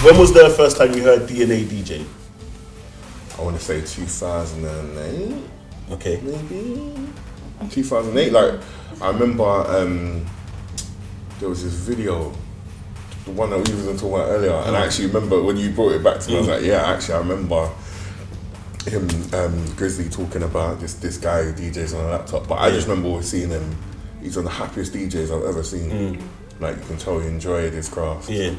When was the first time you heard DNA DJ? I want to say 2008. Okay. Maybe 2008. Like, I remember there was this video, the one that we was talking about earlier, and I actually remember when you brought it back to me. I was like, yeah, actually, I remember him, Grizzly, talking about this guy who DJs on a laptop. But I just remember always seeing him. He's one of the happiest DJs I've ever seen. Like, you can tell he enjoyed his craft. Yeah.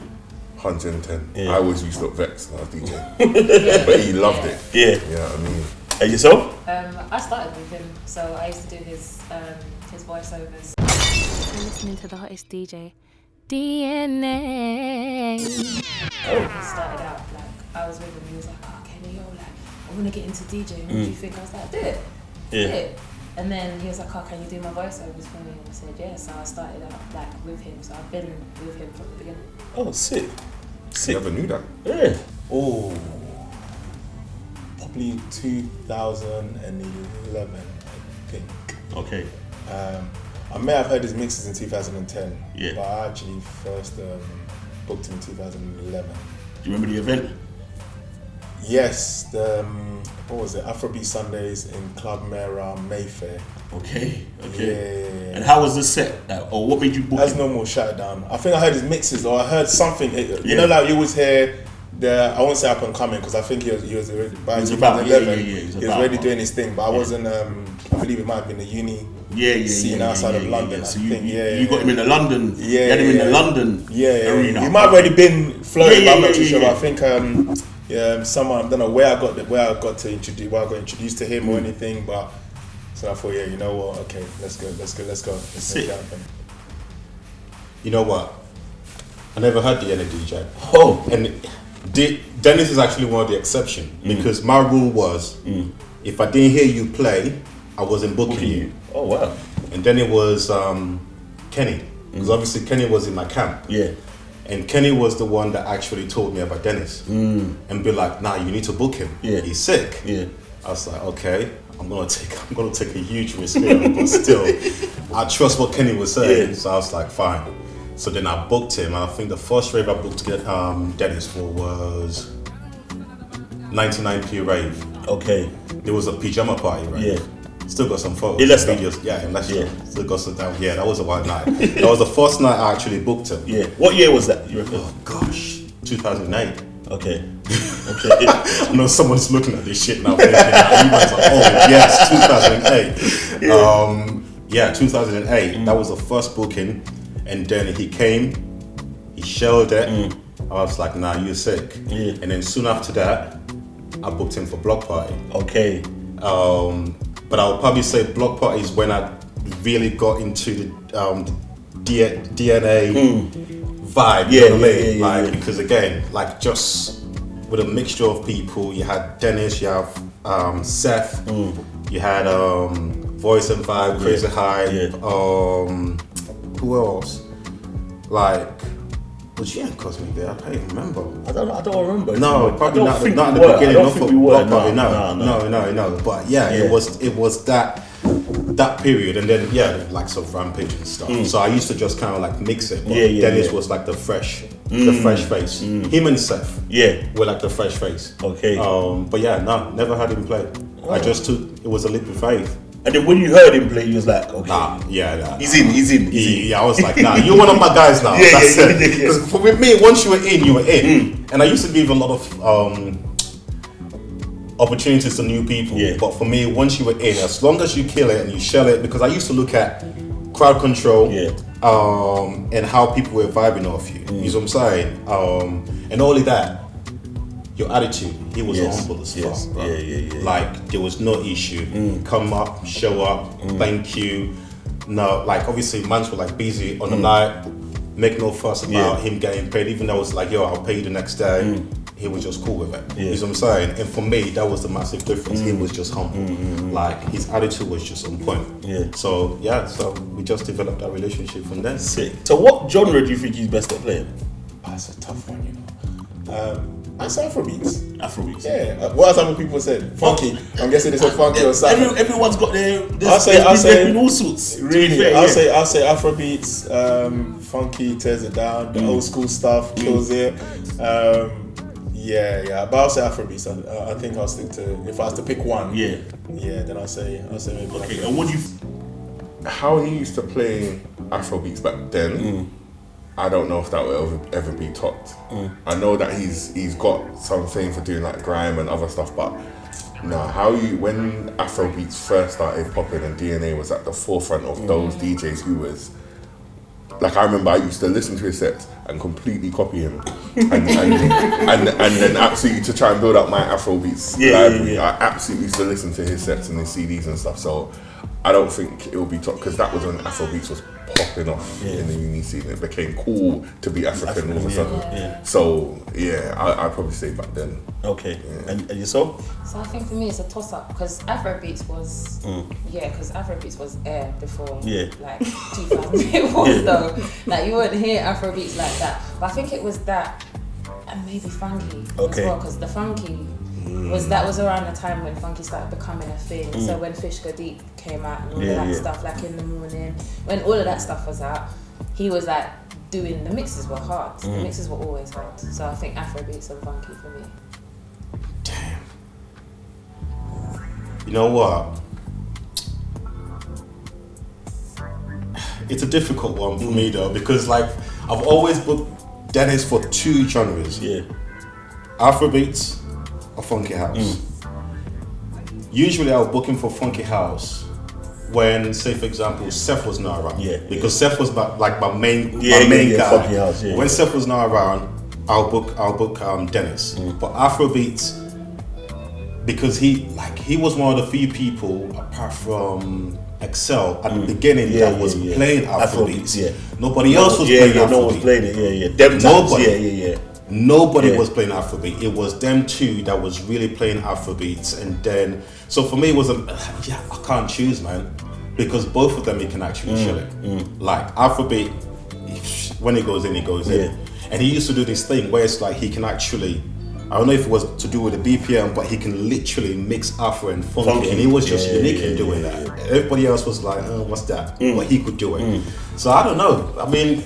110. Yeah. I always used to look vexed when I was DJing. But he loved it. Yeah. You know what I mean? And yourself? I started with him, so I used to do his voiceovers. You're listening to the hottest DJ, DNA. He started out, like, I was with him, he was like, oh, Kenny, yo, like, I want to get into DJing, what do you think? I was like, do it. Do it. And then he was like, oh, can you do my voiceovers for me? And I said, yeah. So I started out like with him. So I've been with him from the beginning. Oh, sick. I never knew that. Yeah. Oh, probably 2011, I think. Okay. I may have heard his mixes in 2010. Yeah. But I actually first booked him in 2011. Do you remember the event? Yes, what was it? Afrobeat Sundays in Club Mera, Mayfair. Okay. Yeah. And how was the set? Or what made you book As him? normal, shut it down. I think I heard his mixes, or I heard something. You know, like you always hear the, I won't say up and coming, because I think he was already, by 2011, he was already doing his thing, but I wasn't, I believe it might have been the uni scene outside of London. So you got him in the London, you had him in the London arena. He might have already been floating, but I'm not too sure. But I think someone, I don't know where I got introduced to him or anything, but so I thought, yeah, you know what, okay, let's go. Let's make it happen. You know what? I never heard the DJ. Oh, and Dennis is actually one of the exceptions, because my rule was if I didn't hear you play, I wasn't booking you. Oh wow! And then it was Kenny, because obviously Kenny was in my camp. Yeah. And Kenny was the one that actually told me about Dennis and be like, nah, you need to book him. Yeah. He's sick. Yeah. I was like, okay, I'm gonna take a huge risk here, but still, I trust what Kenny was saying. Yeah. So I was like, fine. So then I booked him. I think the first rave I booked Dennis for was 99p rave. Okay. It was a pajama party rave. Yeah. Still got some photos. In Leicester? Videos. Yeah, in Leicester. Still got some down. Yeah, that was a wild night. That was the first night I actually booked him. Yeah. What year was that? You reckon? Oh gosh, 2008. Okay. I know someone's looking at this shit now. Thinking, you guys are old. Yes, 2008. Yeah, 2008. That was the first booking, and then he came. He showed it. I was like, nah, you're sick. Yeah. And then soon after that, I booked him for Block Party. Okay. But I would probably say Block Party is when I really got into the DNA vibe. You know what I mean? Because again, like just with a mixture of people, you had Dennis, you have Seth, you had Voice and Vibe, Crazy High. Who else? Like, was you and Cosmic there? I can't even remember. I don't remember. No, probably not at the beginning. Not for Block Party. No. But yeah, it was that period, and then like some Rampage and stuff. So I used to just kind of like mix it. But Dennis was like the fresh face. Him and Seth were like the fresh face. Okay. But yeah, no, never had him play. I just took it was a leap of faith. And then when you heard him play, you was like, okay. Nah. He's in. Yeah, I was like, nah, you're one of my guys now. That's it. Because with me, once you were in, you were in. And I used to give a lot of opportunities to new people. Yeah. But for me, once you were in, as long as you kill it and you shell it, because I used to look at crowd control and how people were vibing off you. You know what I'm saying? And only that, your attitude, he was humble as fuck, bro. Like, there was no issue. Come up, show up, thank you. No, like, obviously, mans were, like, busy on the night, make no fuss about him getting paid, even though I was like, yo, I'll pay you the next day. He was just cool with it. You know what I'm saying? And for me, that was the massive difference. He was just humble. Like, his attitude was just on point. So we just developed that relationship from then. Sick. So what genre do you think he's best at playing? That's a tough one, you know. I say Afrobeats. Afrobeats. Yeah. What else have people said? Funky. I'm guessing they said funky or something. Everyone's got their. I'll say all sorts. Really, fair, I'll say Afrobeats. Funky tears it down. The old school stuff kills it. Yeah. But I'll say Afrobeats. I think I'll stick to. If I was to pick one. Yeah, then I'll say maybe. Okay. And what do you? How he used to play Afrobeats back then. I don't know if that will ever be topped. I know that he's got some fame for doing like grime and other stuff, but when Afrobeats first started popping and DNA was at the forefront of those DJs who was like, I remember I used to listen to his sets and completely copy him and then absolutely to try and build up my Afrobeats library. I absolutely used to listen to his sets and his CDs and stuff, so I don't think it will be top, because that was when Afrobeats was popping off in the uni scene. It became cool to be African all of a sudden. So I'd probably say back then. Okay. And yourself? So I think for me it's a toss up, because Afrobeats was because Afrobeats was air before like 2000 it was though. Like you wouldn't hear Afrobeats like that. But I think it was that, and maybe funky as well, because the funky was around the time when funky started becoming a thing. So when Fish Go Deep came out and all of that stuff, like In the Morning, when all of that stuff was out, he was like doing, the mixes were hard. The mixes were always hard. So I think Afrobeats and funky for me. Damn. You know what? It's a difficult one for me though, because like I've always booked Dennis for two genres. Afrobeats or funky house. Usually I'll book him for funky house when, say for example, Seth was not around. Because Seth was my main guy. Funky house, when Seth was not around, I'll book Dennis. But Afrobeats, because he was one of the few people apart from Excel at the beginning that was playing Afrobeats. Nobody else was playing Afrobeats. No one was playing it. Nobody was playing Afrobeat. It was them two that was really playing Afrobeats. And then, so for me it was I can't choose, man, because both of them you can actually chill it. Like Afrobeat, when it goes in, it goes in. And he used to do this thing where it's like he can actually, I don't know if it was to do with the BPM, but he can literally mix Afro and funky. And he was just unique in doing that. Everybody else was like, what's that? But he could do it. So I don't know. I mean,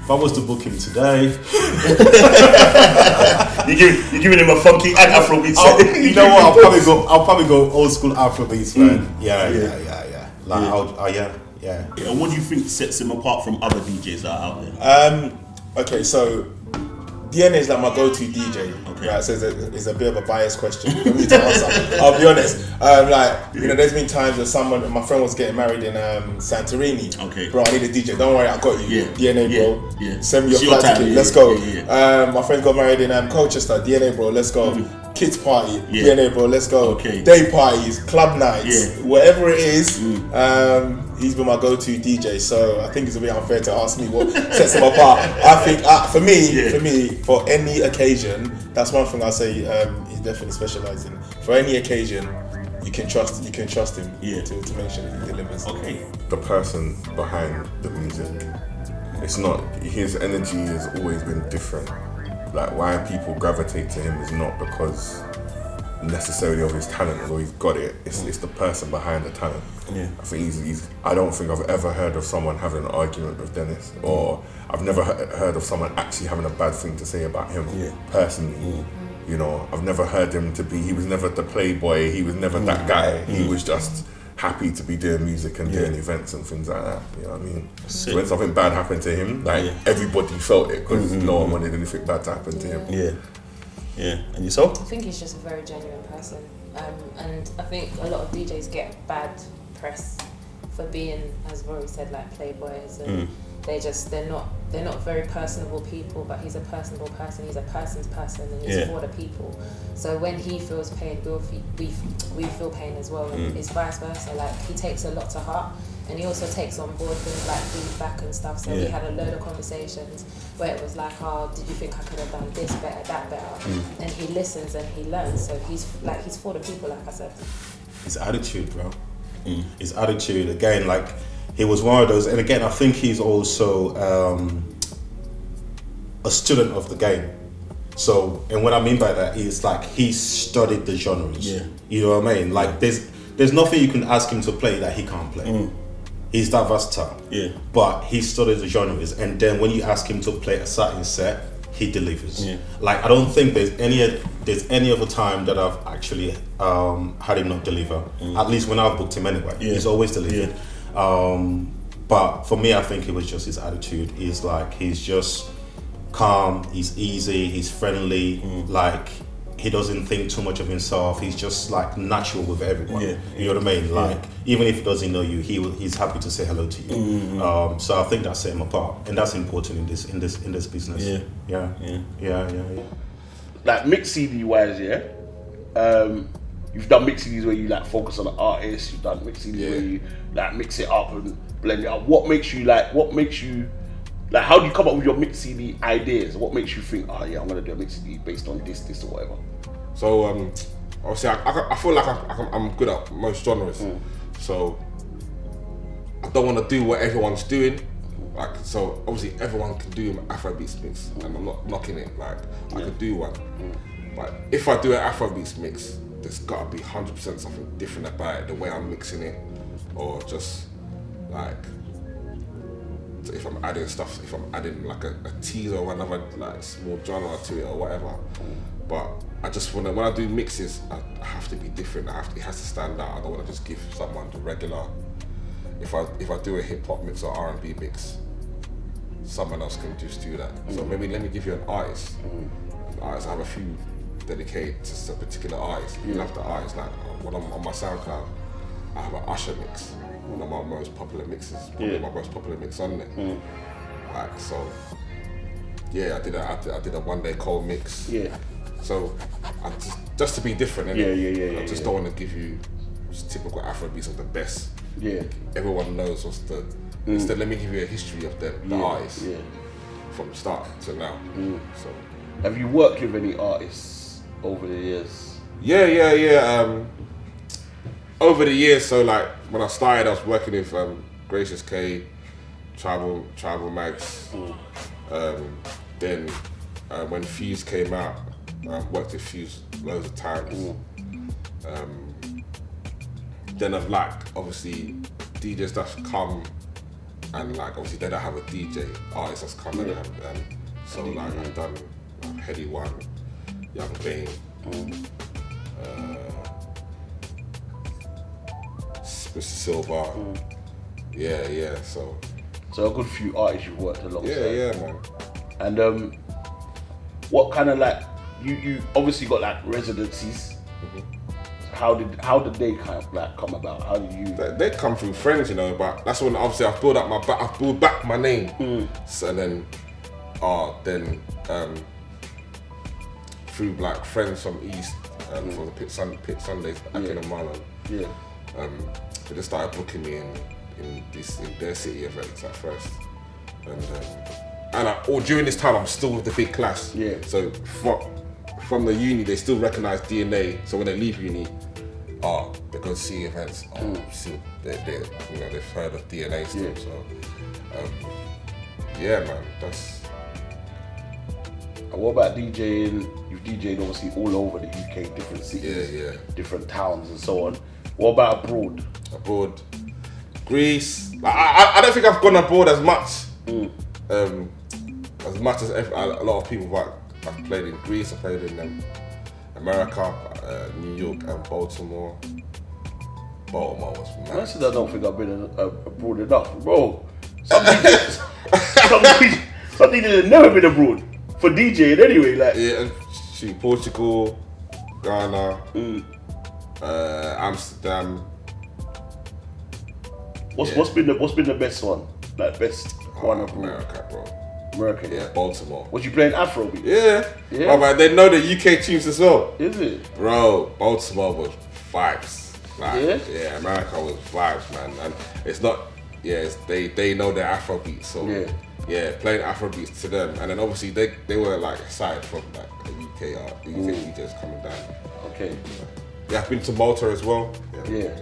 if I was to book him today, you're giving him a funky and Afrobeat. You know what? I'll probably go old school Afrobeats, man. Yeah. Like, And what do you think sets him apart from other DJs that are out there? Okay, so DNA is like my go-to DJ. Right, so it's a bit of a biased question for me to answer. I'll be honest. There's been times where my friend was getting married in Santorini. Okay. Bro, I need a DJ. Don't worry, I got you. DNA, bro. Send me your See flight ticket. Let's go. Yeah. My friend got married in Colchester. DNA, bro. Let's go. Kids party. DNA, bro. Let's go. Okay. Day parties, club nights, whatever it is. He's been my go-to DJ, so I think it's a bit unfair to ask me what sets him apart. I think for me, for any occasion, that's one thing I say he's definitely specialised in. For any occasion, you can trust him to make sure that he delivers. Okay. The person behind the music, it's not, his energy has always been different. Like why people gravitate to him is not because necessarily of his talent, although he's got it. It's the person behind the talent. I think I don't think I've ever heard of someone having an argument with Dennis, or I've never heard of someone actually having a bad thing to say about him personally. You know, I've never heard him he was never the playboy, he was never that guy. He was just happy to be doing music and doing events and things like that. You know what I mean? So when something bad happened to him, everybody felt it because no one wanted anything bad to happen to him. And yourself? I think he's just a very genuine person, and I think a lot of DJs get bad press for being, as Rory said, like playboys, and they're not very personable people. But he's a personable person. He's a person's person, and he's for the people. So when he feels pain, we feel pain as well, and it's vice versa. Like he takes a lot to heart. And he also takes on board things like feedback and stuff. So we had a load of conversations where it was like, did you think I could have done this better, that better? And he listens and he learns. So he's for the people, like I said. His attitude, bro. His attitude, again, like he was one of those, and again, I think he's also a student of the game. So, and what I mean by that is like he studied the genres. Yeah. You know what I mean? Like there's nothing you can ask him to play that he can't play. He's that versatile. Yeah. But he studies the genres, and then when you ask him to play a certain set, he delivers. Yeah. Like I don't think there's any other time that I've actually had him not deliver. At least when I've booked him anyway. Yeah. He's always delivered. Yeah. But for me, I think it was just his attitude. He's just calm, he's easy, he's friendly, like he doesn't think too much of himself. He's just like natural with everyone. Yeah. You know what I mean? Like even if he doesn't know you, he's happy to say hello to you. So I think that set him apart, and that's important in this business. Yeah. Like mix CD wise, you've done mix CDs where you like focus on the artist. You've done mix CDs where you like mix it up and blend it up. What makes you how do you come up with your mix CD ideas? What makes you think, oh yeah, I'm gonna do a mix CD based on this or whatever? So obviously I feel like I'm good at most genres. So I don't want to do what everyone's doing. Like, so obviously everyone can do an Afrobeats mix, and I'm not knocking it. Like I could do one, but if I do an Afrobeats mix, there's got to be 100% something different about it, the way I'm mixing it, or just like if I'm adding stuff, if I'm adding like a teaser or another like small genre to it or whatever. But I just when I do mixes, I have to be different. It has to stand out. I don't want to just give someone the regular. If I do a hip hop mix or R&B mix, someone else can just do that. So maybe let me give you an artist. I have a few dedicated to a particular artist. You love the artist. Like when I'm on my SoundCloud, I have an Usher mix. One of my most popular mixes, probably my most popular mix on there. Like so, I did a one day cold mix. So I just to be different. I just don't want to give you just typical Afrobeats of the best. Everyone knows what's the. Instead, let me give you a history of the artists from start to now. So, have you worked with any artists over the years? Yeah. Over the years, so like when I started, I was working with Gracious K, Tribal Mags. Then when Fuse came out, I worked with Fuse loads of times. Then I've like obviously DJs that's come and like obviously they don't have a DJ artist that's come and so like I've done Heady One, Young Bane, Mr. Silver, so a good few artists you've worked alongside. Man. And what kind of like you obviously got like residencies. How did they kind of like come about? How did you? They come through friends, you know. But that's when obviously I built back my name. So then through like friends from East for the Pit Sundays back in Marlon. They just started booking me in their city events at first, and during this time I'm still with the big class. So from the uni they still recognise DNA. So when they leave uni, they go see events. They've heard of DNA still. So man, that's. And what about DJing? You've DJed obviously all over the UK, different cities, different towns and so on. What about abroad? Abroad, Greece. I don't think I've gone abroad as much as a lot of people. But I've played in Greece. I played in America, New York, and Baltimore. Baltimore was mad. Honestly, I don't think I've been abroad enough, bro. Some DJs have never been abroad for DJing anyway. Like Portugal, Ghana, Amsterdam. What's been the best one? Like best one abroad? America, bro. America. Yeah, Baltimore. Was you playing Afrobeat? Yeah. Oh, but they know the UK tunes as well. Is it? Bro, Baltimore was vibes. Like, yeah, America was vibes, man. And it's not. They know their Afrobeat, so playing Afrobeats to them, and then obviously they were like aside from like the UK DJs coming down. Okay. Yeah, I've been to Malta as well. Yeah.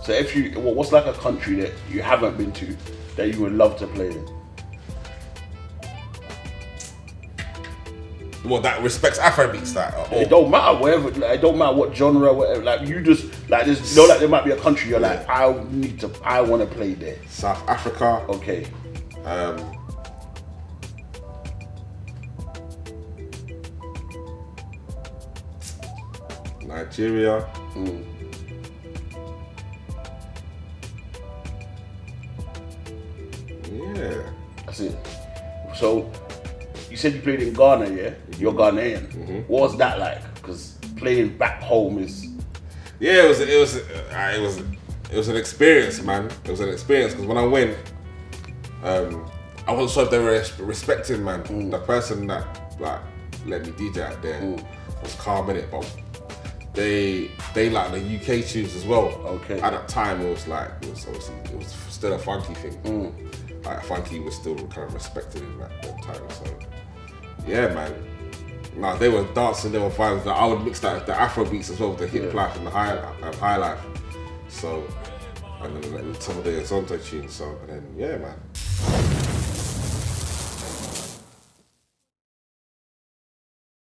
So what's like a country that you haven't been to that you would love to play in? What, that respects Afrobeats, that? It don't matter wherever. Like, it don't matter what genre, whatever. Like you just like there's you know like there might be a country you're like I want to play there. South Africa. Okay. Nigeria. Yeah. That's it. So you said you played in Ghana, yeah? You're Ghanaian. What was that like? Because playing back home is. Yeah, it was an experience, man. It was an experience because when I went, I wasn't sure if they were respecting, man. The person that like let me DJ out there was calm in it, but they like the UK tunes as well. Okay. At that time, it was still a funky thing. Like funky was still kind of respected in that time. So yeah, man. Nah, they were dancing, they were vibing. I would mix that the Afro beats as well with the hip life and the high life. So and then some of the Zonto tunes. So and then yeah, man.